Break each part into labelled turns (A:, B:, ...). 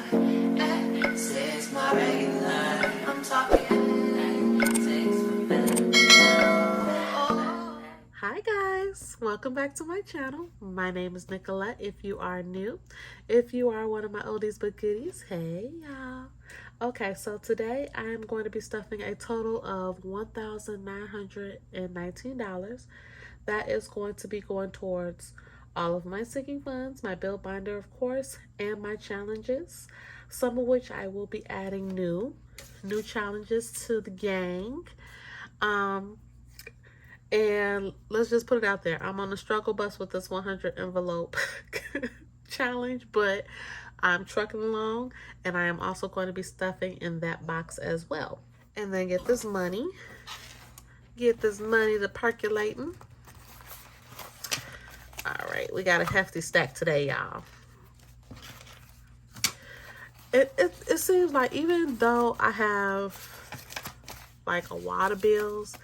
A: It's my regular. I'm talking. Hi guys, welcome back to my channel. My name is Nicolette if you are new. If you are one of my oldies but goodies, hey y'all. Okay, so today I am going to be stuffing a total of $1,919. That is going to be going towards all of my sinking funds, my bill binder of course, and my challenges, some of which I will be adding new challenges to the gang. And let's just put it out there, I'm on the struggle bus with this 100 envelope challenge, but I'm trucking along, and I am also going to be stuffing in that box as well. And then get this money to percolating. All right, we got a hefty stack today, y'all. It seems like even though I have like a lot of bills,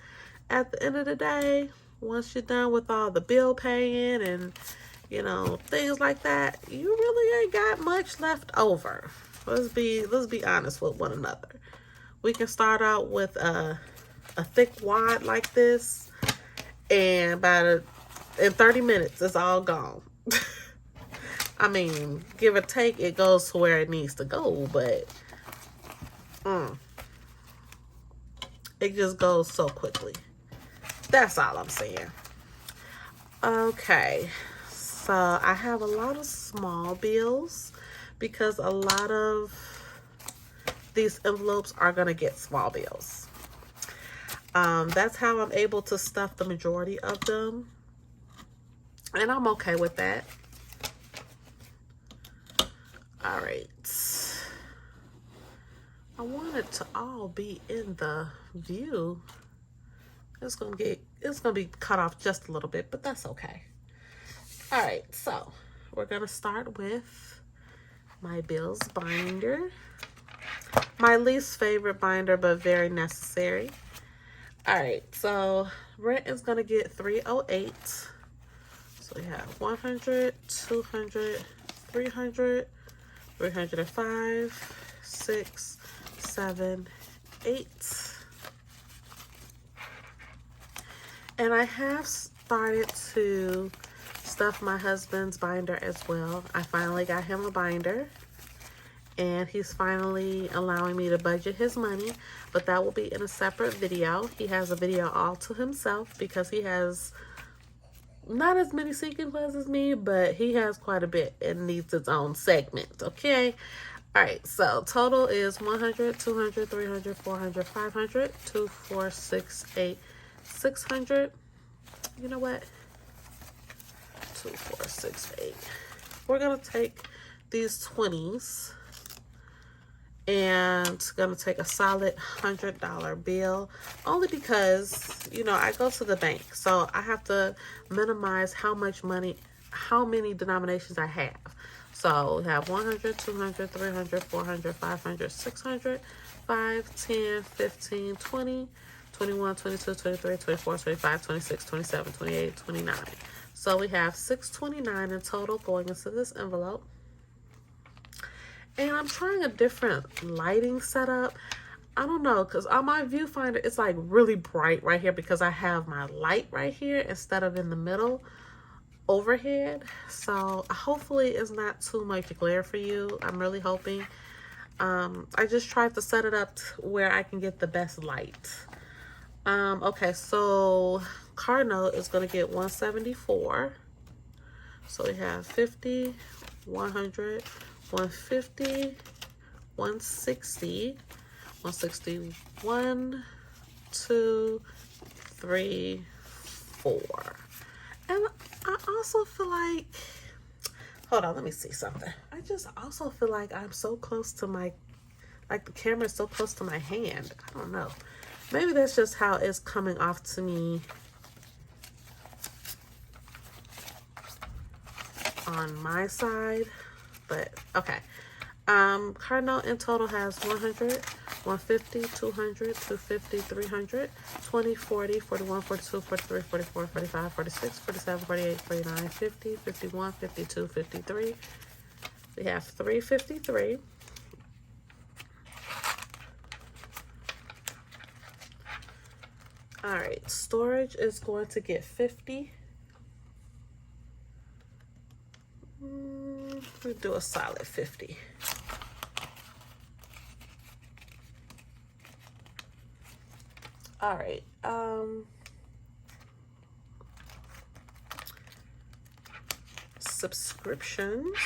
A: at the end of the day, once you're done with all the bill paying and things like that, you really ain't got much left over. Let's be honest with one another. We can start out with a thick wad like this, and in 30 minutes it's all gone. I mean, give or take, it goes to where it needs to go, but it just goes so quickly. That's all I'm saying. Okay, so I have a lot of small bills because a lot of these envelopes are going to get small bills. That's how I'm able to stuff the majority of them, and I'm okay with that. All right, I want it to all be in the view. It's gonna be cut off just a little bit, but that's okay. All right, so we're gonna start with my bills binder. My least favorite binder, but very necessary. All right, so rent is gonna get $308. So we have 100, 200, 300, 305, 6, 7, 8. And I have started to stuff my husband's binder as well. I finally got him a binder, and he's finally allowing me to budget his money, but that will be in a separate video. He has a video all to himself because he has not as many sinking funds as me, but he has quite a bit and needs its own segment, okay? All right, so total is 100, 200, 300, 400, 500, 2, 4, 6, 8, 600. You know what? 2, 4, 6, 8. We're gonna take these 20s and gonna take a solid $100 bill, only because I go to the bank, so I have to minimize how many denominations I have. So we have 100, 200, 300, 400, 500, 600, 5, 10, 15, 20, 21, 22, 23, 24, 25, 26, 27, 28, 29. So we have $629 in total going into this envelope. And I'm trying a different lighting setup. I don't know, because on my viewfinder, it's like really bright right here because I have my light right here instead of in the middle overhead. So hopefully it's not too much glare for you. I'm really hoping. I just tried to set it up where I can get the best light. Okay, so card note is going to get $174. So we have 50, 100, 150, 160, 161, 2, 3, 4. And I also feel like, hold on, let me see something. I just also feel like I'm so close to the camera is so close to my hand. I don't know. Maybe that's just how it's coming off to me on my side, but okay. Card note in total has 100, 150, 200, 250, 300, 20, 40, 41, 42, 43, 44, 45, 46, 47, 48, 49, 50, 51, 52, 53. We have 353. All right, storage is going to get 50. We'll do a solid 50. All right. Subscriptions.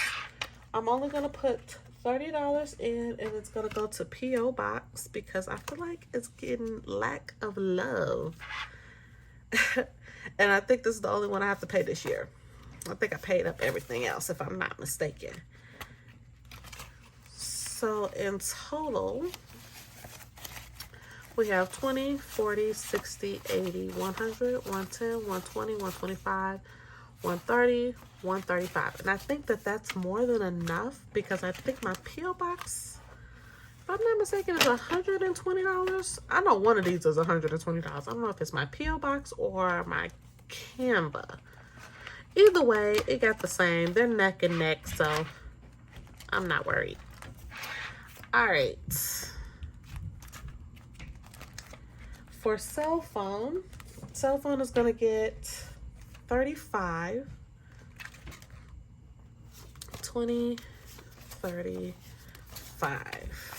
A: I'm only gonna put $30 in, and it's gonna go to P.O. Box because I feel like it's getting lack of love. And I think this is the only one I have to pay this year. I think I paid up everything else, if I'm not mistaken. So in total, we have 20, 40, 60, 80, 100, 110, 120, 125, 130, 135. And I think that that's more than enough because I think my P.O. Box, if I'm not mistaken, is $120. I know one of these is $120. I don't know if it's my P.O. Box or my Canva. Either way, it got the same. They're neck and neck, so I'm not worried. All right. For cell phone is going to get 35, 20, 35.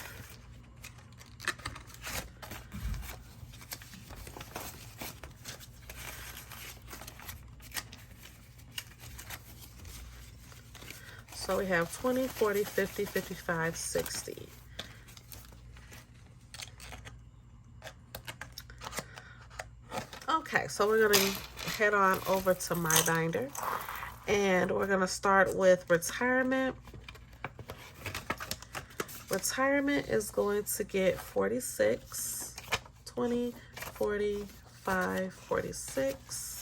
A: So we have 20, 40, 50, 55, 60. Okay, so we're going to head on over to my binder, and we're going to start with retirement. Retirement is going to get 46, 20, 45, 46.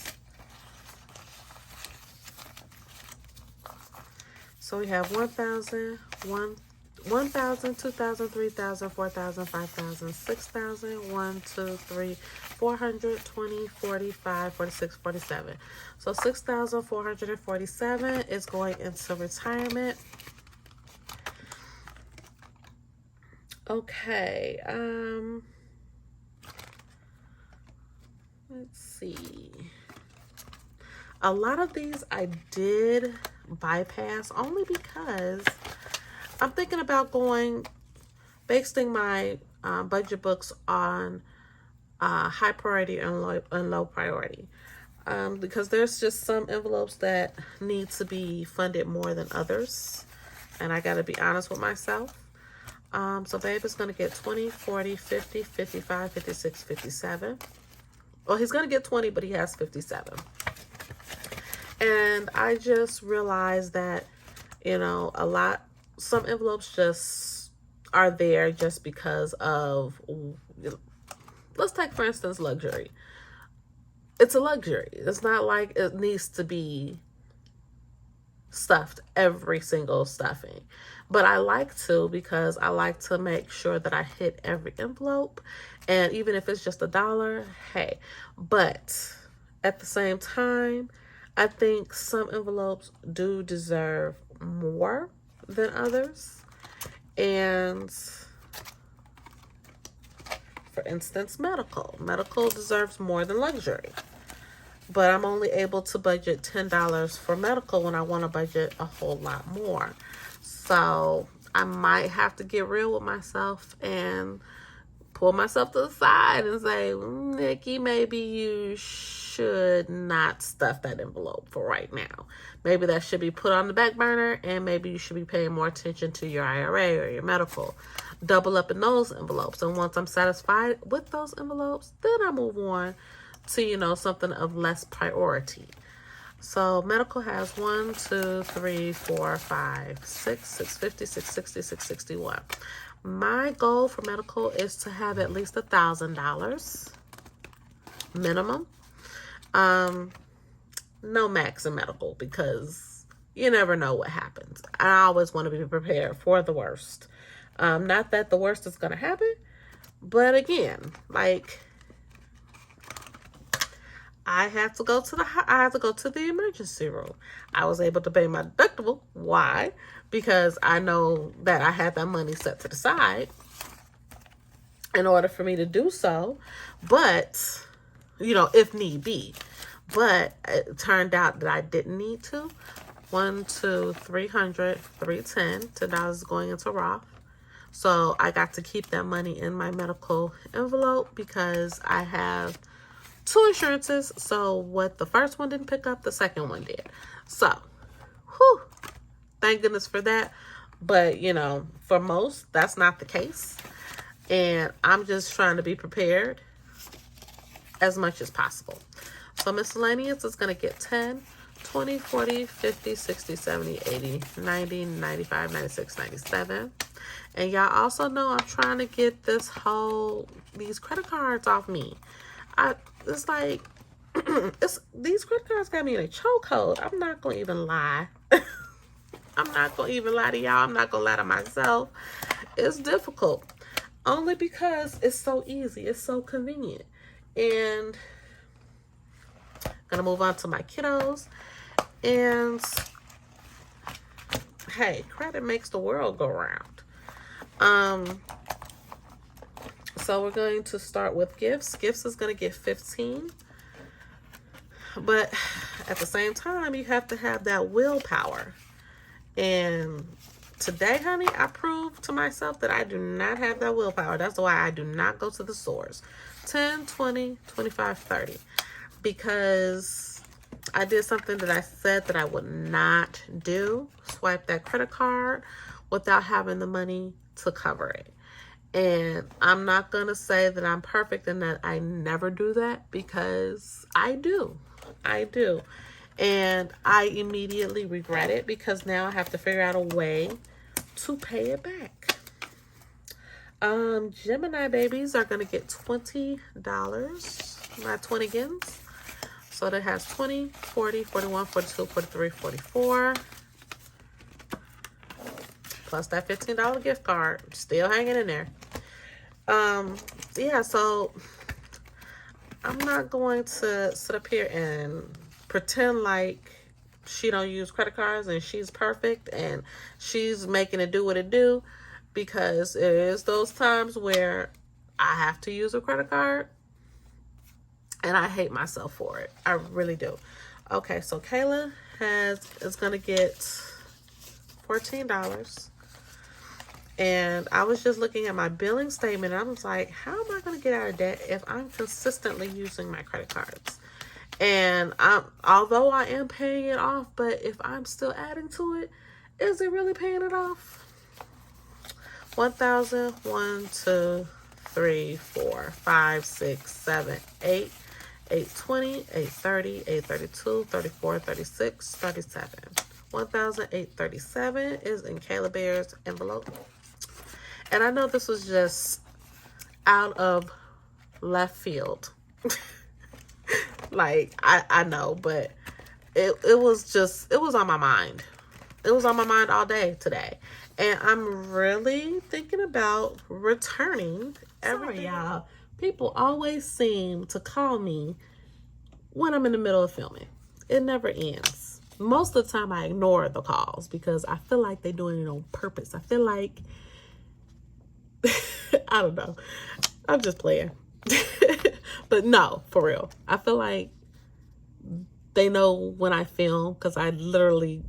A: So we have 1,000, 1,000, 2,000, 3,000, 4,000, 5,000, 6,000, 1, 2, 3, 400, 20, 45, 46, 47. So 6,447 is going into retirement. Okay, let's see. A lot of these I did bypass only because I'm thinking about basing my budget books on high priority and low priority. Because there's just some envelopes that need to be funded more than others. And I got to be honest with myself. So babe is going to get 20, 40, 50, 55, 56, 57. Well, he's going to get 20, but he has 57. And I just realized that, some envelopes just are there just because of, let's take, for instance, luxury. It's a luxury. It's not like it needs to be stuffed, every single stuffing. But I like to, because I like to make sure that I hit every envelope. And even if it's just $1, hey. But at the same time, I think some envelopes do deserve more than others. And for instance, medical. Medical deserves more than luxury. But I'm only able to budget $10 for medical when I want to budget a whole lot more. So I might have to get real with myself and pull myself to the side and say, Nikki, maybe you should not stuff that envelope for right now. Maybe that should be put on the back burner, and maybe you should be paying more attention to your IRA or your medical. Double up in those envelopes. And once I'm satisfied with those envelopes, then I move on to, something of less priority. So medical has 1, 2, 3, 4, 5, 6, 650, 660, 661. My goal for medical is to have at least $1,000 minimum. No max in medical, because you never know what happens. I always want to be prepared for the worst. Not that the worst is going to happen, but again, like, I had to go to the emergency room. I was able to pay my deductible. Why? Because I know that I had that money set to the side in order for me to do so. But you know, if need be. But it turned out that I didn't need to. 1, 2, 300, 310, $10 is going into Roth. So I got to keep that money in my medical envelope because I have 2 insurances. So what the first one didn't pick up, the second one did. So, whew, thank goodness for that. But, you know, for most, that's not the case. And I'm just trying to be prepared as much as possible. So miscellaneous is going to get 10, 20, 40, 50, 60, 70, 80, 90, 95, 96, 97. And y'all also know I'm trying to get these credit cards off me. It's like, these credit cards got me in a chokehold. I'm not going to even lie. I'm not going to even lie to y'all. I'm not going to lie to myself. It's difficult. Only because it's so easy. It's so convenient. And I'm going to move on to my kiddos. And hey, credit makes the world go round. So we're going to start with gifts. Gifts is going to get 15. But at the same time, you have to have that willpower. And today, honey, I proved to myself that I do not have that willpower. That's why I do not go to the stores. 10, 20, 25, 30. Because I did something that I said that I would not do. Swipe that credit card without having the money to cover it. And I'm not going to say that I'm perfect and that I never do that, because I do. I do. And I immediately regret it because now I have to figure out a way to pay it back. Gemini babies are going to get $20. My 20 gins. So that has 20, 40, 41, 42, 43, 44. Plus that $15 gift card. Still hanging in there. Yeah, so I'm not going to sit up here and pretend like she don't use credit cards and she's perfect and she's making it do what it do, because it is those times where I have to use a credit card and I hate myself for it. I really do. Okay, so Kayla is gonna get $14. And I was just looking at my billing statement and I was like, how am I going to get out of debt if I'm consistently using my credit cards? And although I am paying it off, but if I'm still adding to it, is it really paying it off? 1,000, 1, 2, 3, 4, 5, 6, 7, 8, 820, 830, 832, 34, 36, 37. 1,837 is in Kayla Bear's envelope. And I know this was just out of left field. Like, I know, but it was on my mind. It was on my mind all day today. And I'm really thinking about returning everything. Sorry, y'all. People always seem to call me when I'm in the middle of filming. It never ends. Most of the time I ignore the calls because I feel like they're doing it on purpose. I feel like, I don't know. I'm just playing. But no, for real. I feel like they know when I film because I literally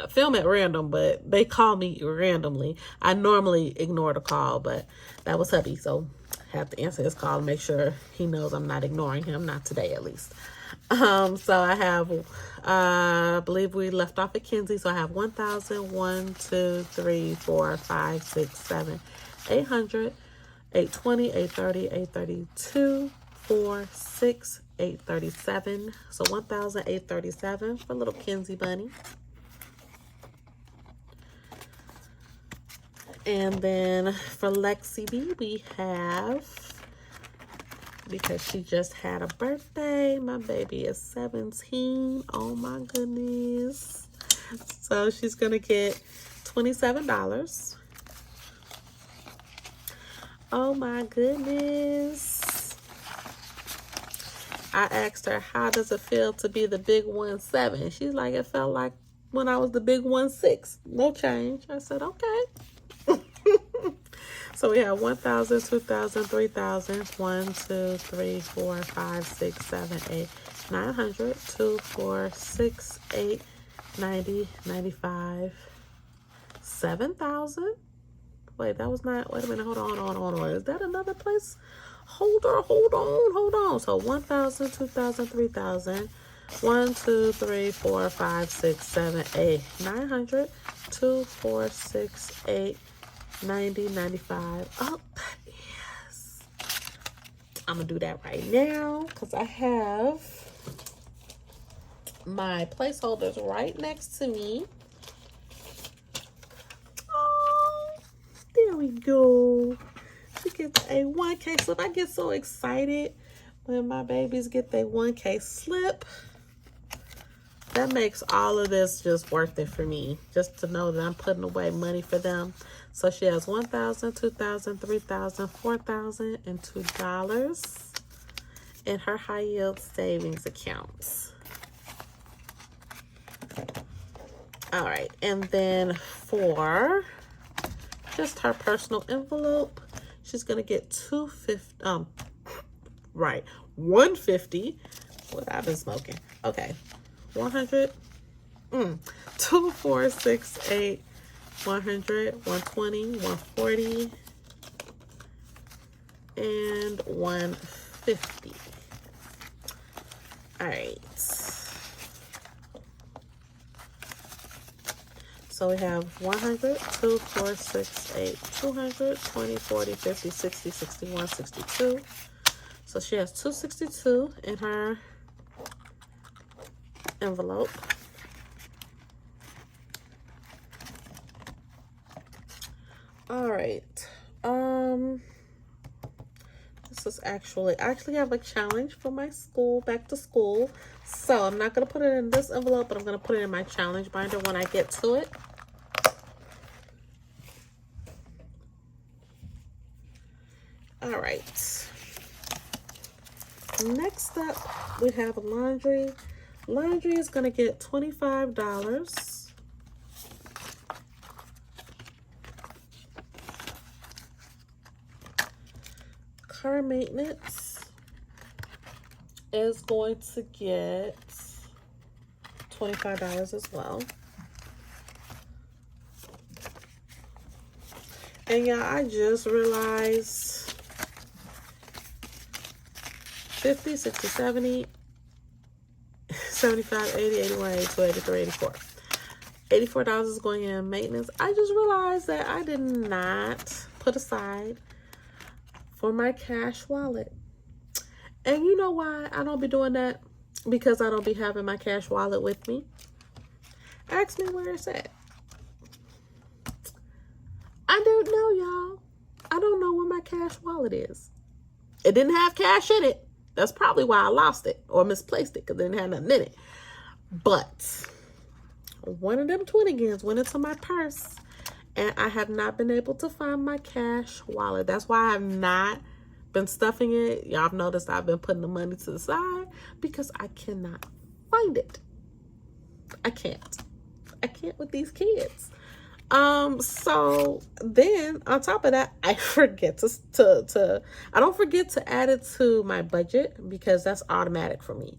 A: film at random, but they call me randomly. I normally ignore the call, but that was hubby, so I have to answer his call and make sure he knows I'm not ignoring him. Not today, at least. So I have, I believe we left off at Kinsey. So I have 1,000, 1, 2, 3, 4, 5, 6, 7, 800, 820, 830, 832, 4, 6, 837. So 1,837 for little Kinsey bunny. And then for Lexi B, we have, because she just had a birthday, my baby is 17. Oh my goodness. So she's going to get $27. Oh my goodness. I asked her, how does it feel to be the big 1-7? She's like, it felt like when I was the big 1-6. No change. I said, okay. So we have 1,000, 2,000, 3,000, 1, 2, 3, 4, 5, 6, 7, 8, 900, 2, 4, 6, 8, 90, 95, 7,000. Wait, that was not, wait a minute, hold on. Is that another place? Hold on. So 1,000, 2,000, 3,000, 1, 2, 3, 4, 5, 6, 7, 8, 900, 2, 4, 6, 8, 90, 95. Oh, that is. I'm gonna do that right now because I have my placeholders right next to me. Oh, there we go. She gets a 1K slip. I get so excited when my babies get their 1K slip. That makes all of this just worth it for me, just to know that I'm putting away money for them. So she has 1,000, 2,000, 3,000, 4,000, and $2 in her high yield savings accounts. All right, and then for just her personal envelope, she's gonna get 150. What I've been smoking. Okay, 100. 2, 4, 6, 8, 100, 120, 140, and 150. All right. So we have 100, 2, 4, 6, 8, 200, 20, 40, 50, 60, 61, 62. So she has 262 in her envelope. All right. This is I actually have a challenge for my school, back to school. So I'm not gonna put it in this envelope, but I'm gonna put it in my challenge binder when I get to it. All right. Next up, we have laundry. Laundry is gonna get $25. Car maintenance is going to get $25 as well. And yeah, I just realized 50, 60, 70, 75, 80, 81, 82, 83, 84. $84 is going in maintenance. I just realized that I did not put aside for my cash wallet. And you know why I don't be doing that? Because I don't be having my cash wallet with me. Ask me where it's at. I don't know, y'all. I don't know where my cash wallet is. It didn't have cash in it. That's probably why I lost it or misplaced it, because it didn't have nothing in it. But one of them 20-gins went into my purse, and I have not been able to find my cash wallet. That's why I have not been stuffing it. Y'all have noticed I've been putting the money to the side because I cannot find it. I can't with these kids. So then on top of that, I forget I don't forget to add it to my budget because that's automatic for me.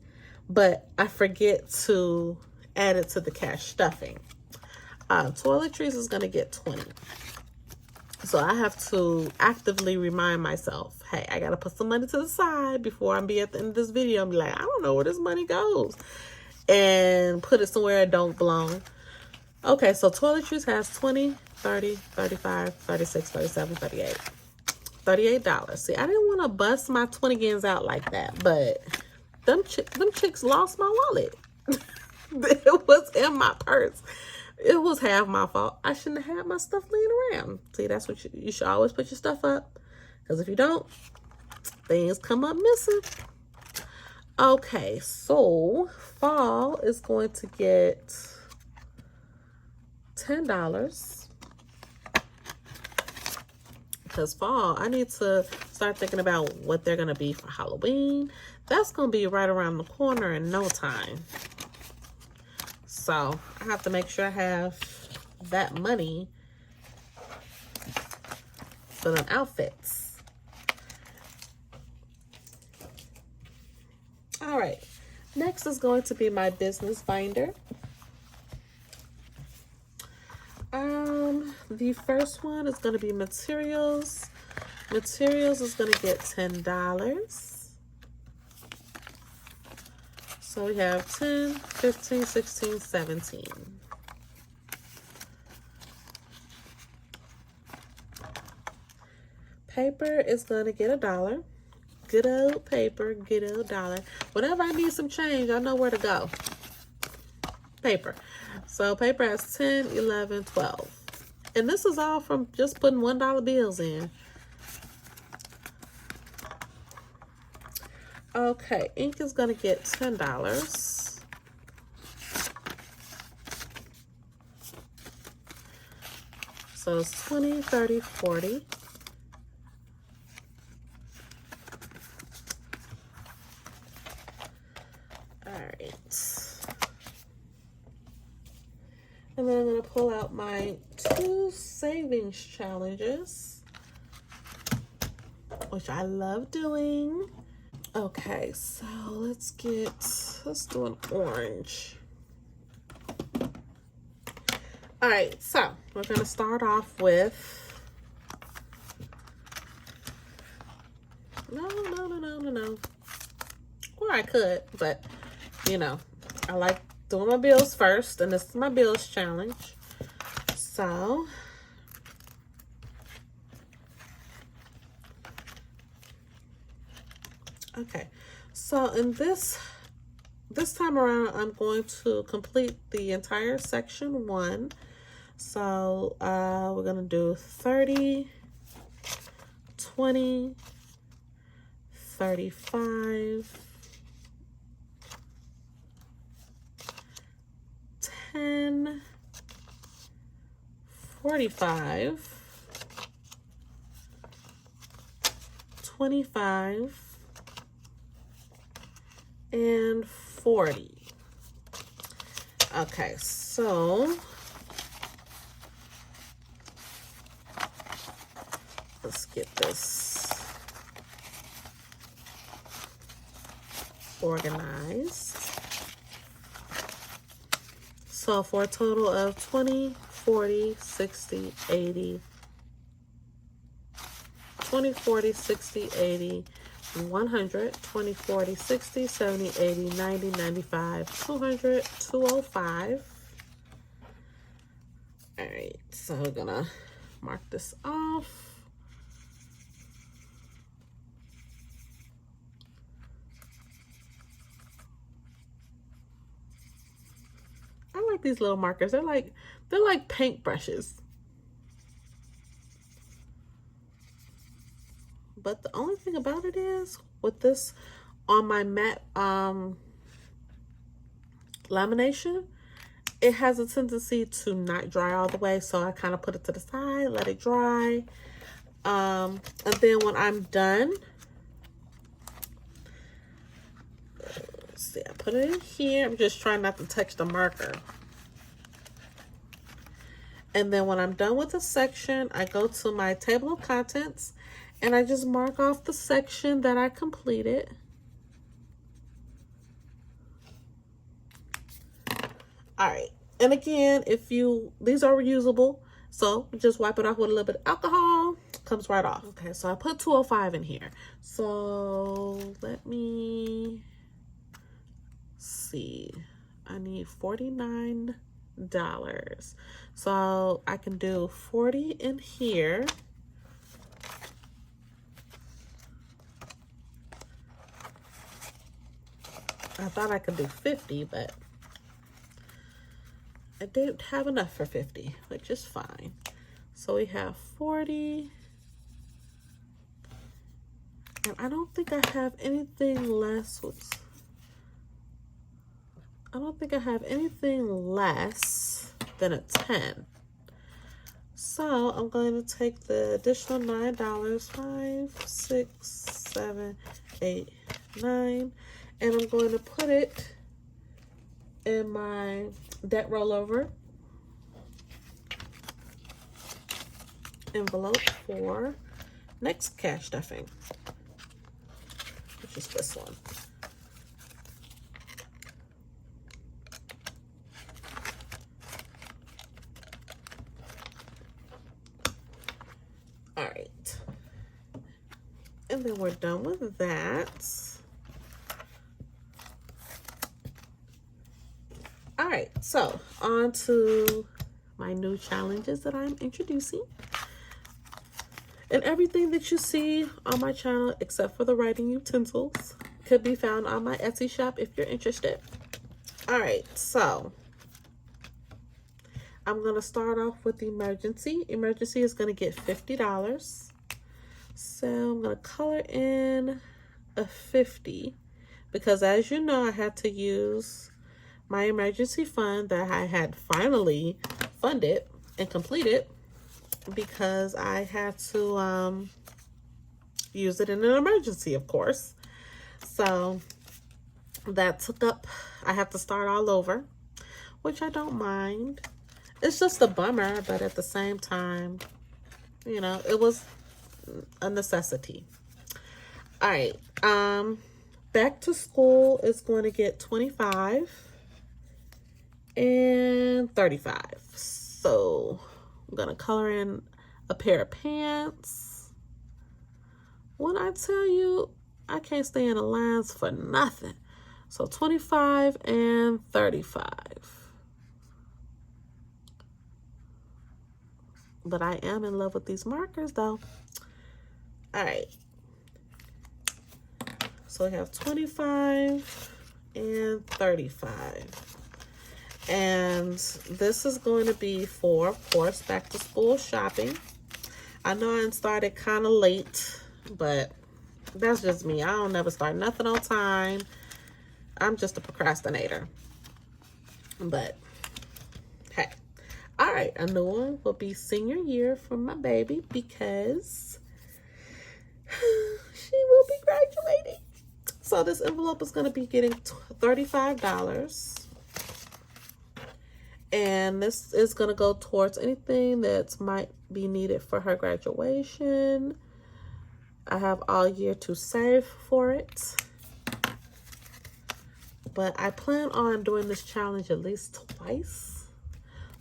A: But I forget to add it to the cash stuffing. Toiletries is going to get 20. So I have to actively remind myself, hey, I got to put some money to the side before I be at the end of this video and be like, I don't know where this money goes. And put it somewhere it don't belong. Okay, so toiletries has 20, 30, 35, 36, 37, 38. $38. See, I didn't want to bust my 20-gins out like that, but them chicks lost my wallet. It was in my purse. It was half my fault. I shouldn't have had my stuff laying around. See, that's what you should always put your stuff up. Because if you don't, things come up missing. Okay, so fall is going to get $10. Because fall, I need to start thinking about what they're going to be for Halloween. That's going to be right around the corner in no time. So I have to make sure I have that money for them outfits. All right, next is going to be my business binder. The first one is going to be materials. Materials is going to get $10. So we have 10, 15, 16, 17. Paper is going to get $1. Good old paper, good old dollar. Whenever I need some change, I know where to go. Paper. So paper has 10, 11, 12. And this is all from just putting $1 bills in. Okay, ink is going to get $10. So it's 20, 30, 40. All right. And then I'm going to pull out my 2 savings challenges, which I love doing. Okay, so let's do an orange. All right, so we're going to start off with, no. Or I could, but, you know, I like doing my bills first, and this is my bills challenge. So, okay. So in this time around, I'm going to complete the entire section 1. So we're going to do 30, 20, 35, 10, 45, 25, and 40. Okay, so let's get this organized. So for a total of 20, 40, 60, 80, 20, 40, 60, 80, 100, 20, 40, 60, 70, 80, 90, 95, 200, 205. All right, so we're gonna mark this off. I like these little markers. They're like paint brushes. But the only thing about it is, with this on my matte lamination, it has a tendency to not dry all the way. So I kind of put it to the side, let it dry. And then when I'm done, let's see, I put it in here. I'm just trying not to touch the marker. And then when I'm done with the section, I go to my table of contents and I just mark off the section that I completed. All right. And again, these are reusable, so just wipe it off with a little bit of alcohol. Comes right off. Okay, so I put 205 in here. So let me see. I need $49. So I can do 40 in here. I thought I could do 50, but I didn't have enough for 50, which is fine. So we have 40. And I don't think I have anything less. I don't think I have anything less than a 10. So I'm going to take the additional $9, 5, 6, 7, 8, 9, and I'm going to put it in my debt rollover envelope for Next cash stuffing, which is this one. All right. And then we're done with that. All right, so on to my new challenges that I'm introducing. And everything that you see on my channel, except for the writing utensils, could be found on my Etsy shop if you're interested. All right, so I'm going to start off with the emergency. Emergency is going to get $50. So I'm going to color in a 50 because, as you know, I had to use my emergency fund that I had finally funded and completed because I had to use it in an emergency, of course. So that took up, I have to start all over, which I don't mind. It's just a bummer, but at the same time, you know, it was a necessity. All right, back to school is going to get 25 and 35. So I'm gonna color in a pair of pants. When I tell you I can't stay in the lines for nothing. So 25 and 35. But I am in love with these markers though. All right. So we have 25 and 35. And this is going to be for, of course, back to school shopping. I know I started kind of late, but that's just me. I don't never start nothing on time. I'm just a procrastinator. But, hey. All right, a new one will be senior year for my baby because she will be graduating. So this envelope is going to be getting $35. And this is going to go towards anything that might be needed for her graduation. I have all year to save for it. But I plan on doing this challenge at least twice.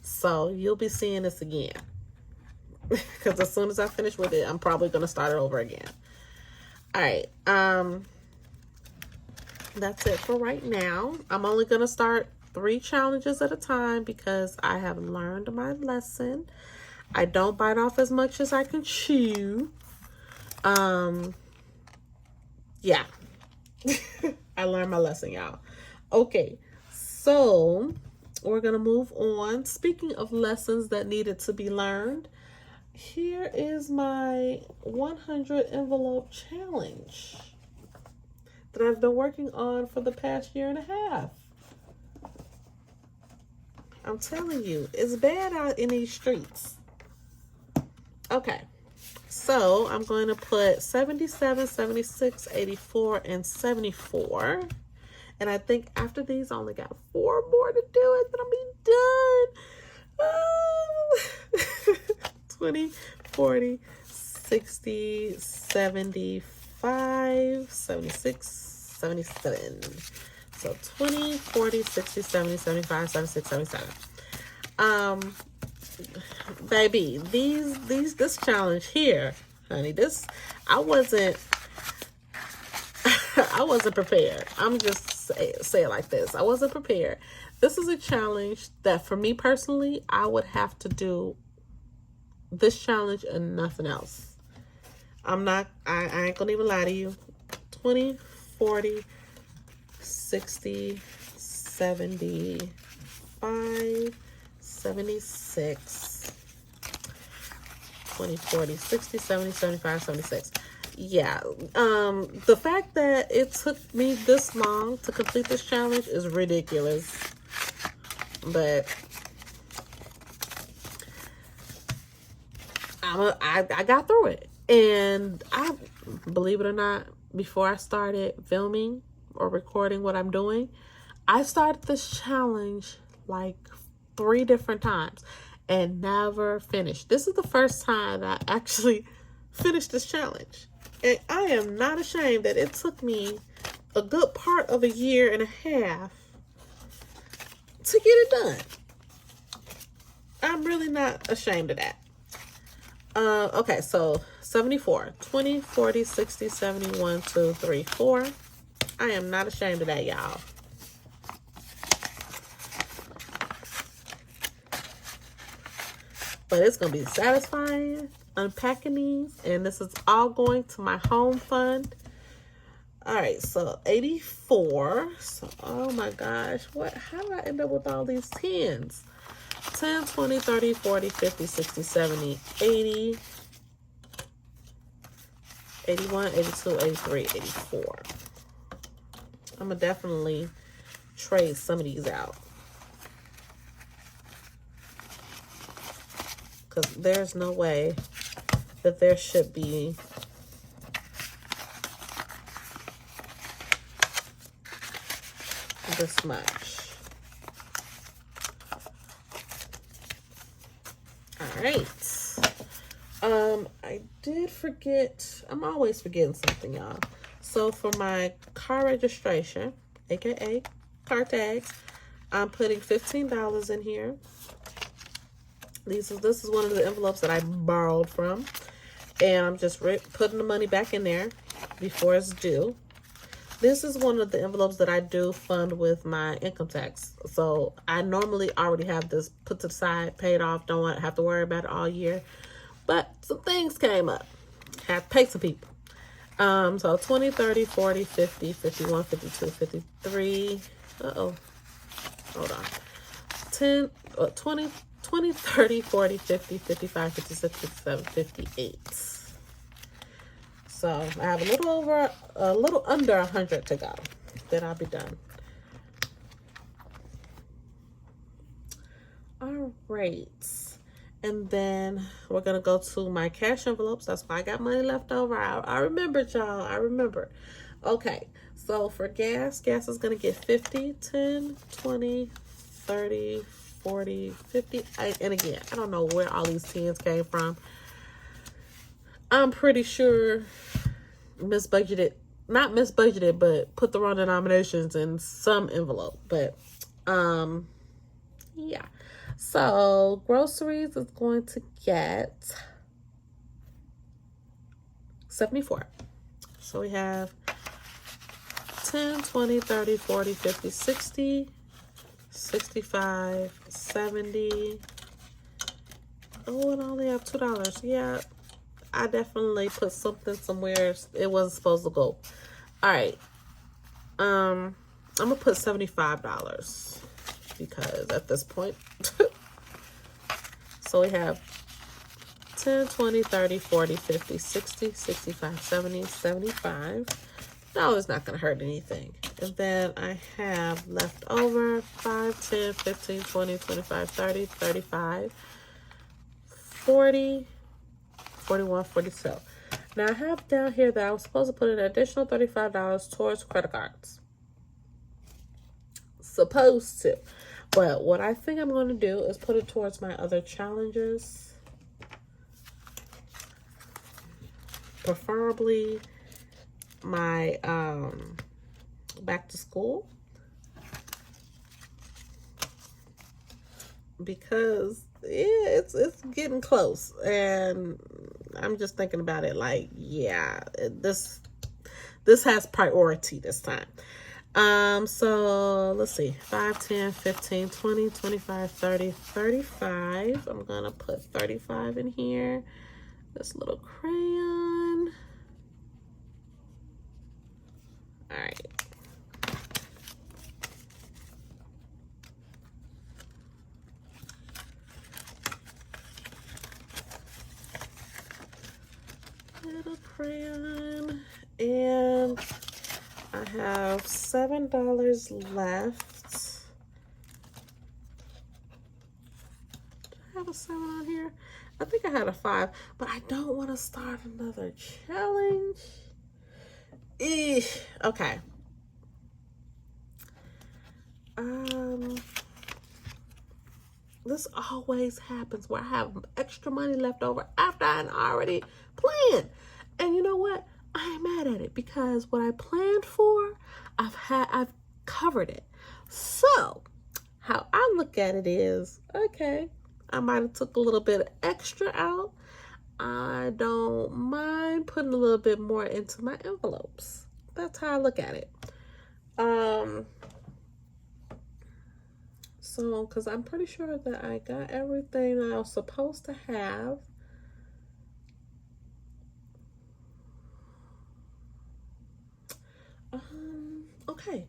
A: So you'll be seeing this again. Because as soon as I finish with it, I'm probably going to start it over again. All right. That's it for right now. I'm only going to start 3 challenges at a time because I have learned my lesson. I don't bite off as much as I can chew. Yeah. I learned my lesson, y'all. Okay, so we're gonna move on. Speaking of lessons that needed to be learned, here is my 100 envelope challenge that I've been working on for the past year and a half. I'm telling you, it's bad out in these streets. Okay, so I'm going to put 77, 76, 84, and 74. And I think after these, I only got 4 more to do it, then I'll be done. 20, 40, 60, 75, 76, 77. So 20, 40, 60, 70, 75, 76, 77. Baby, this challenge here, honey, I wasn't prepared. I'm just say it like this. I wasn't prepared. This is a challenge that for me personally, I would have to do this challenge and nothing else. I ain't gonna even lie to you. 20, 40, 60, 75, 76, 20, 40, 60, 70, 75, 76. Yeah, the fact that it took me this long to complete this challenge is ridiculous. But I got through it. And I, believe it or not, before I started filming or recording what I'm doing, I started this challenge like 3 different times and never finished. This is the first time I actually finish this challenge. And I am not ashamed that it took me a good part of a year and a half to get it done. I'm really not ashamed of that. Okay, so 74, 20, 40, 60, 70, 1, 2, 3, 4. I am not ashamed of that, y'all. But it's going to be satisfying unpacking these. And this is all going to my home fund. All right, so 84. So, oh my gosh. How did I end up with all these 10s? 10, 20, 30, 40, 50, 60, 70, 80, 81, 82, 83, 84. I'm going to definitely trade some of these out. Because there's no way that there should be this much. All right. I did forget. I'm always forgetting something, y'all. So for my car registration, aka car tags, I'm putting $15 in here. This is one of the envelopes that I borrowed from, and I'm just putting the money back in there before it's due. This is one of the envelopes that I do fund with my income tax. So I normally already have this put to the side, paid off, don't have to worry about it all year. But some things came up. Had to pay some people. So 20, 30, 40, 50, 51, 52, 53. Uh-oh. Hold on. 10, 20, 20, 30, 40, 50, 55, 56, 57, 58. So I have a little under 100 to go. Then I'll be done. All right. And then we're going to go to my cash envelopes. That's why I got money left over. I remembered, y'all. I remember. Okay. So for gas is going to get 50, 10, 20, 30, 40, 50. And again, I don't know where all these 10s came from. I'm pretty sure not misbudgeted, but put the wrong denominations in some envelope. But, yeah. So groceries is going to get 74. So we have 10, 20, 30, 40, 50, 60, 65, 70. Oh, and I only have $2. Yeah, I definitely put something somewhere it wasn't supposed to go. All right. I'm going to put $75 because at this point. So we have 10, 20, 30, 40, 50, 60, 65, 70, 75. $1 not going to hurt anything. And then I have left over 5, 10, 15, 20, 25, 30, 35, 40, 41, 42. Now I have down here that I was supposed to put an additional $35 towards credit cards. Supposed to. But what I think I'm going to do is put it towards my other challenges. Preferably my back to school. Because it's getting close. And I'm just thinking about it like, yeah, this has priority this time. So let's see, 5, 10, 15, 20, 25, 30, 35. I'm going to put 35 in here. This little crayon. All right. Little crayon. And I have $7 left. Do I have a 7 on here? I think I had a 5, but I don't want to start another challenge. Eesh. Okay. This always happens where I have extra money left over after I already planned. And you know what? I ain't mad at it because what I planned for, I've covered it. So how I look at it is, okay, I might have took a little bit extra out. I don't mind putting a little bit more into my envelopes. That's how I look at it. So, because I'm pretty sure that I got everything I was supposed to have. Okay.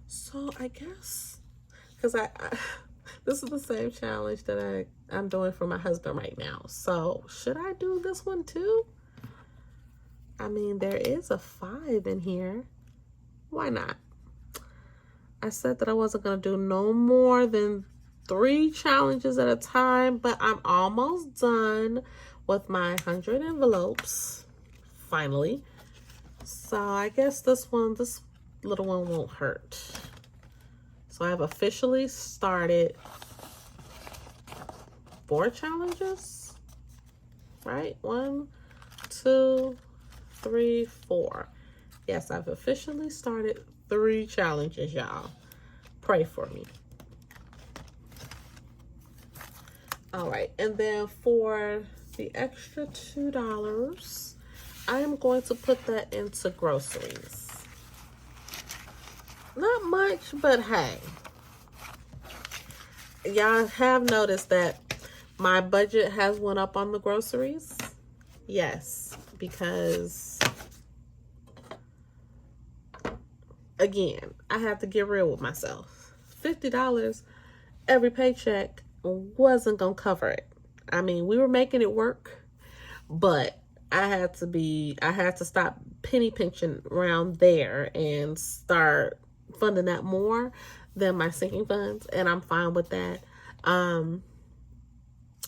A: So, I guess, because I this is the same challenge that I'm doing for my husband right now. So, should I do this one too? I mean, there is a 5 in here. Why not? I said that I wasn't going to do no more than 3 challenges at a time, but I'm almost done with my 100 envelopes, finally. So I guess this little one won't hurt. So I have officially started 4 challenges, right? 1, 2, 3, 4. Yes, I've officially started 3 challenges, y'all. Pray for me. All right, and then for the extra $2, I am going to put that into groceries. Not much, but hey. Y'all have noticed that my budget has went up on the groceries? Yes, because again, I have to get real with myself. $50 every paycheck wasn't gonna cover it. I mean, we were making it work, but I had to stop penny pinching around there and start funding that more than my sinking funds, and I'm fine with that.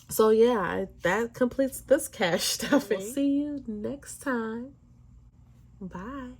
A: So yeah, that completes this cash stuffing. We'll see you next time. Bye.